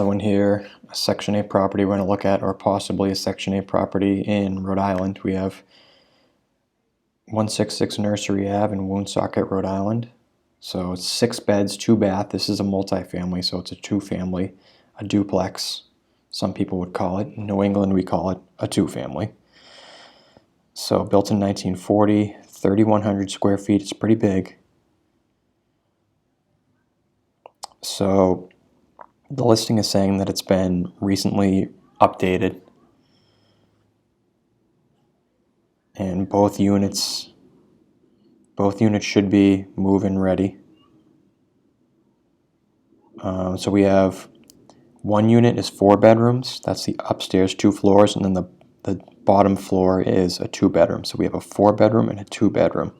Another one here, a Section 8 property we're going to look at, or possibly a Section 8 property in Rhode Island. We have 166 Nursery Ave in Woonsocket, Rhode Island. So it's 6 beds, 2 bath. This is a multifamily, so it's a 2-family, a duplex. Some people would call it. In New England, we call it a 2-family. So built in 1940, 3,100 square feet. It's pretty big. So the listing is saying that it's been recently updated, and both units should be move-in ready. So we have one unit is 4 bedrooms. That's the upstairs 2 floors, and then the bottom floor is a 2-bedroom. So we have a 4-bedroom and a 2-bedroom.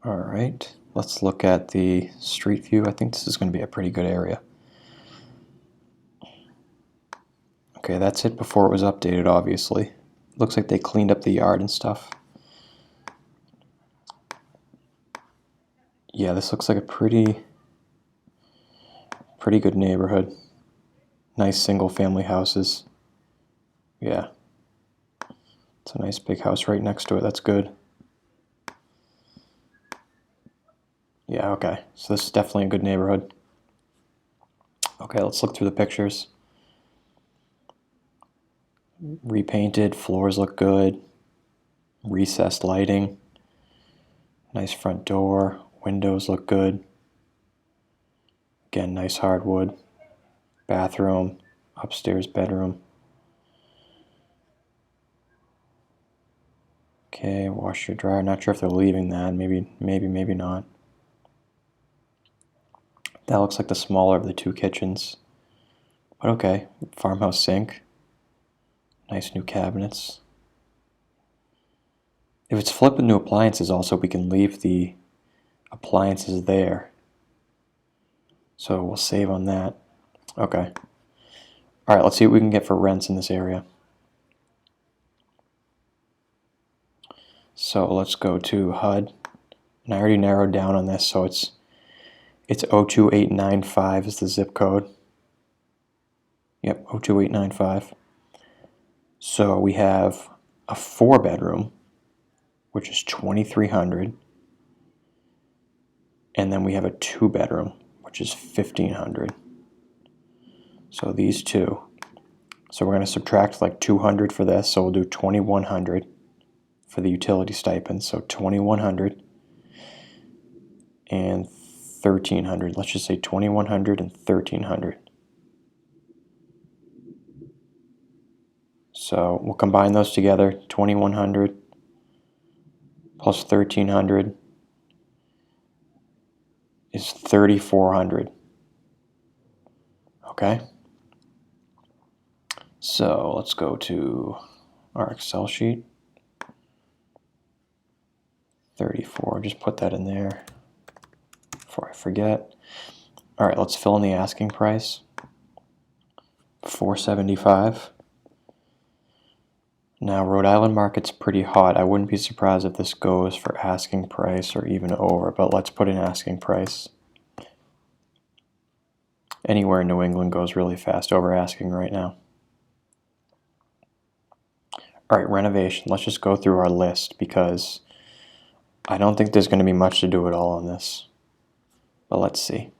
All right, let's look at the street view. I think this is going to be a pretty good area. Okay, that's it before it was updated, obviously. Looks like they cleaned up the yard and stuff. Yeah, this looks like a pretty good neighborhood. Nice single-family houses. Yeah. It's a nice big house right next to it. That's good. Yeah, okay. So this is definitely a good neighborhood. Okay, let's look through the pictures. Repainted, floors look good. Recessed lighting. Nice front door. Windows look good. Again, nice hardwood. Bathroom. Upstairs bedroom. Okay, washer, dryer. Not sure if they're leaving that. Maybe not. That looks like the smaller of the 2 kitchens. But okay, farmhouse sink. Nice new cabinets. If it's flipped with new appliances also, we can leave the appliances there. So we'll save on that. Okay. All right, let's see what we can get for rents in this area. So let's go to HUD. And I already narrowed down on this, so it's 02895 is the zip code. Yep, 02895. So we have a 4-bedroom, which is 2,300, and then we have a 2-bedroom, which is 1,500. So these two. So we're going to subtract like 200 for this, so we'll do 2,100 for the utility stipend. So 2,100 and 1,300. Let's just say 2,100 and 1,300. So we'll combine those together. 2,100 plus 1,300 is 3,400. Okay. So let's go to our Excel sheet. 34. Just put that in there before I forget. All right, let's fill in the asking price. $475. Now, Rhode Island market's pretty hot. I wouldn't be surprised if this goes for asking price or even over, but let's put in asking price. Anywhere in New England goes really fast over asking right now. All right, renovation. Let's just go through our list because I don't think there's going to be much to do at all on this. But let's see.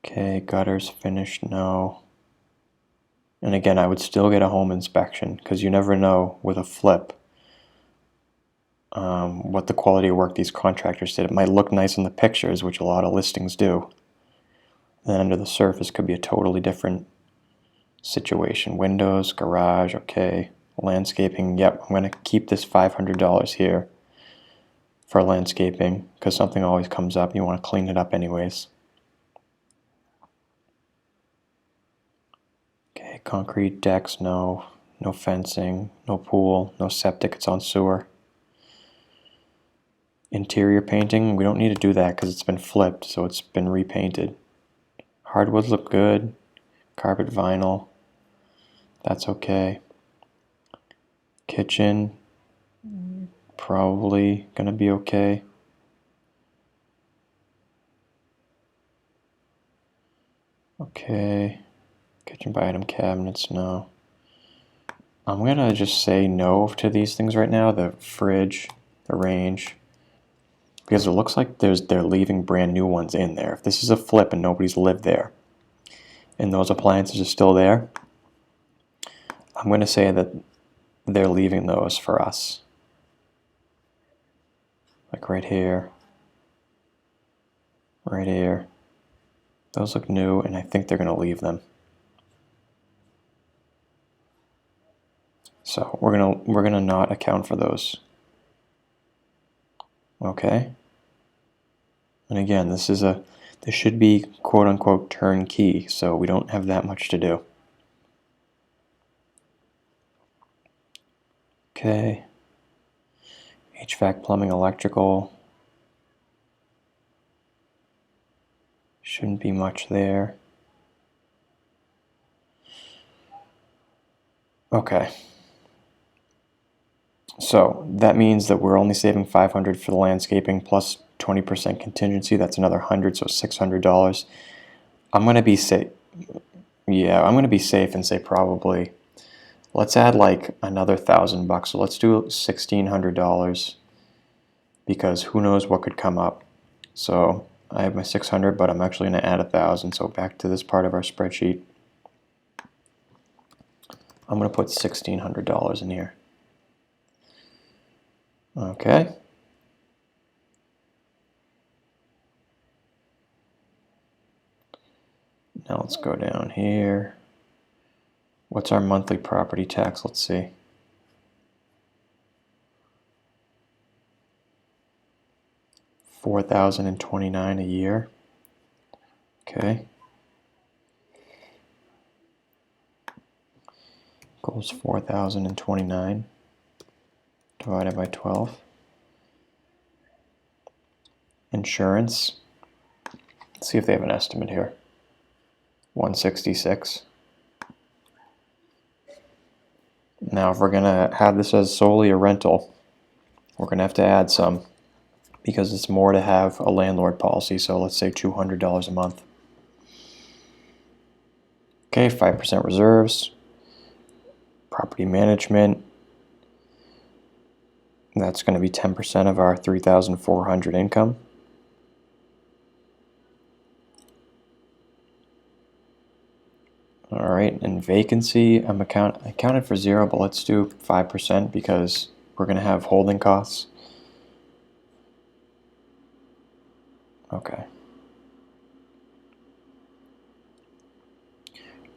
Okay, gutters finished, no. And again, I would still get a home inspection because you never know with a flip what the quality of work these contractors did. It might look nice in the pictures, which a lot of listings do. Then under the surface could be a totally different situation. Windows, garage, okay. Landscaping, yep, I'm going to keep this $500 here for landscaping because something always comes up. You want to clean it up anyways. Okay, concrete decks, no. No fencing, no pool, no septic, it's on sewer. Interior painting, we don't need to do that because it's been flipped, so it's been repainted. Hardwoods look good. Carpet vinyl, that's okay. Kitchen, probably gonna be okay. Okay, kitchen by item cabinets, no. I'm gonna just say no to these things right now, the fridge, the range, because it looks like they're leaving brand new ones in there. If this is a flip and nobody's lived there, and those appliances are still there, I'm gonna say that they're leaving those for us. Like right here, right here. Those look new, and I think they're gonna leave them. So we're gonna not account for those. Okay. And again, this should be quote unquote turnkey, so we don't have that much to do. Okay. HVAC, plumbing, electrical. Shouldn't be much there. Okay. So that means that we're only saving $500 for the landscaping plus 20% contingency. That's another $100, so $600. I'm gonna be safe. Yeah, I'm gonna be safe and say probably. Let's add like another $1,000. So let's do $1,600 because who knows what could come up. So I have my 600, but I'm actually gonna add 1,000. So back to this part of our spreadsheet. I'm gonna put $1,600 in here. Okay. Now let's go down here. What's our monthly property tax? Let's see. $4,029 a year. Okay. Equals 4,029 divided by 12. Insurance. Let's see if they have an estimate here. 166. Now, if we're gonna have this as solely a rental, we're gonna have to add some because it's more to have a landlord policy. So let's say $200 a month. Okay, 5% reserves. Property management. That's going to be 10% of our 3,400 income. All right, and vacancy, I counted for 0, but let's do 5% because we're going to have holding costs. Okay.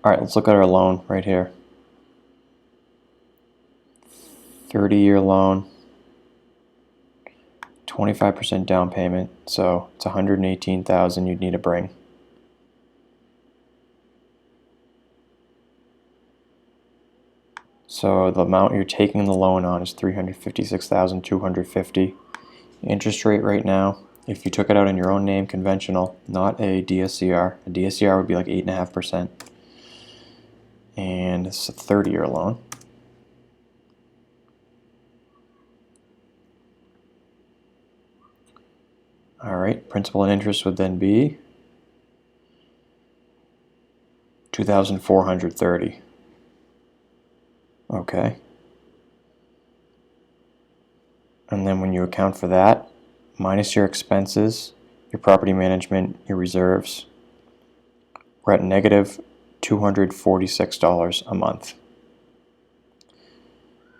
All right, let's look at our loan right here. 30-year loan, 25% down payment, so it's $118,000 you'd need to bring. So the amount you're taking the loan on is $356,250. Interest rate right now, if you took it out in your own name, conventional, not a DSCR. A DSCR would be like 8.5%. And it's a 30-year loan. All right, principal and interest would then be $2,430. Okay. And then when you account for that, minus your expenses, your property management, your reserves, we're at negative $246 a month.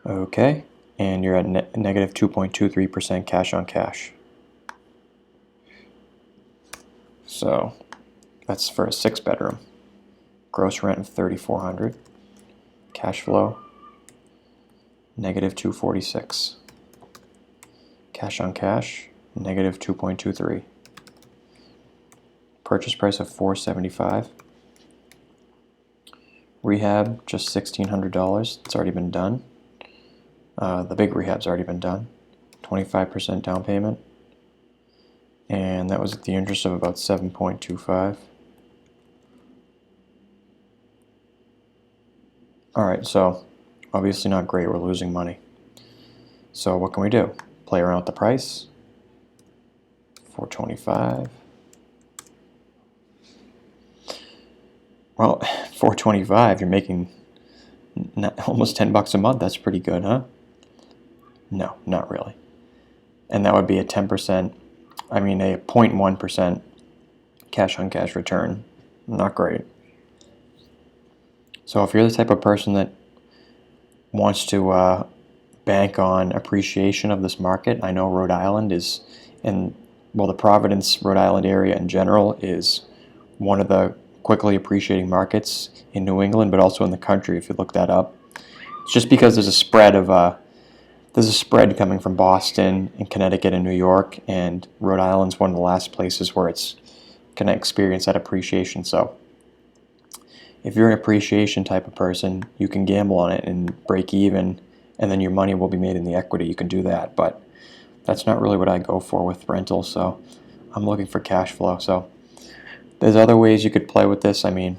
Okay, and you're at negative 2.23% cash on cash. So that's for a 6-bedroom. Gross rent of $3,400. Cash flow, negative 246. Cash on cash, negative 2.23. Purchase price of $475. Rehab, just $1,600. It's already been done. The big rehab's already been done. 25% down payment. And that was at the interest of about 7.25. All right, so obviously not great. We're losing money. So what can we do? Play around with the price. 425. Well, 425, you're making almost 10 bucks a month. That's pretty good, huh? No, not really. And that would be a 10%, a 0.1% cash on cash return. Not great. So if you're the type of person that wants to bank on appreciation of this market, I know Rhode Island is, the Providence, Rhode Island area in general is one of the quickly appreciating markets in New England, but also in the country if you look that up. It's just because there's a spread coming from Boston and Connecticut and New York, and Rhode Island's one of the last places where it's going to experience that appreciation. So if you're an appreciation type of person, you can gamble on it and break even, and then your money will be made in the equity. You can do that, but that's not really what I go for with rentals, so I'm looking for cash flow. So there's other ways you could play with this. Again,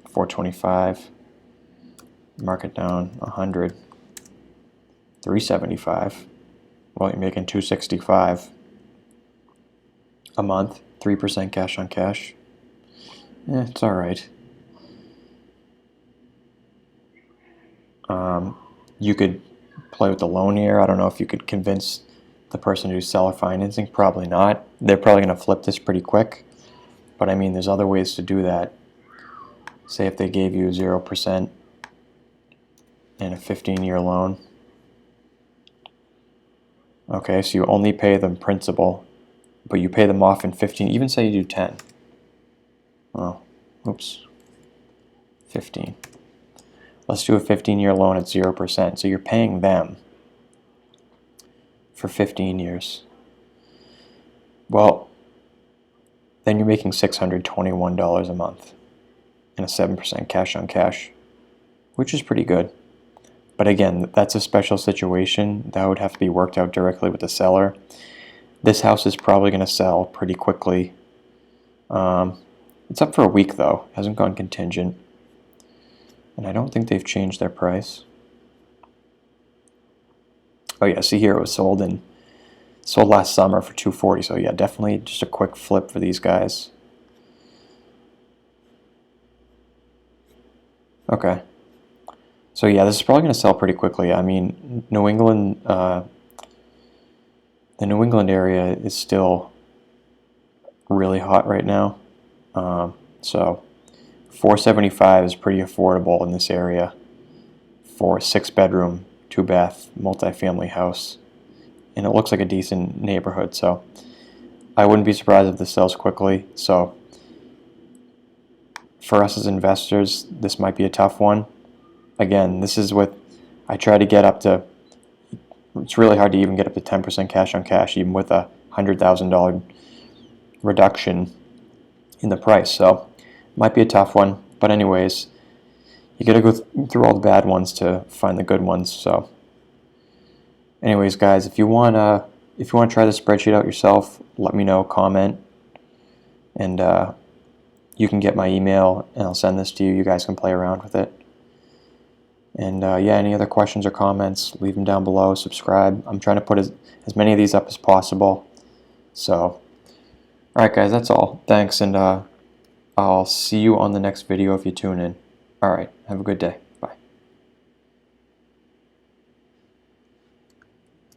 425, mark it down 100, 375. Well, you're making 265 a month, 3% cash on cash. It's all right. You could play with the loan here. I don't know if you could convince the person to do seller financing. Probably not. They're probably going to flip this pretty quick. But there's other ways to do that. Say if they gave you 0% and a 15-year loan. Okay, so you only pay them principal, but you pay them off in 15. Even say you do 10. Oh, oops. 15. Let's do a 15-year loan at 0%. So you're paying them for 15 years. Well, then you're making $621 a month and a 7% cash on cash, which is pretty good. But again, that's a special situation. That would have to be worked out directly with the seller. This house is probably going to sell pretty quickly. It's up for a week though. It hasn't gone contingent. And I don't think they've changed their price. Oh yeah, see here it was sold last summer for $240. So yeah, definitely just a quick flip for these guys. Okay. So yeah, this is probably going to sell pretty quickly. New England, the New England area is still really hot right now. So $475 is pretty affordable in this area for a 6-bedroom, 2-bath, multifamily house. And it looks like a decent neighborhood, so I wouldn't be surprised if this sells quickly. So for us as investors, this might be a tough one. Again, this is what I try to get up to. It's really hard to even get up to 10% cash on cash, even with a $100,000 reduction in the price. So it might be a tough one. But anyways, you got to go through all the bad ones to find the good ones. So anyways, guys, if you want to try the spreadsheet out yourself, let me know, comment, and you can get my email, and I'll send this to you. You guys can play around with it. And yeah, any other questions or comments, leave them down below. Subscribe. I'm trying to put as many of these up as possible. So, all right, guys, that's all. Thanks, and I'll see you on the next video if you tune in. All right, have a good day.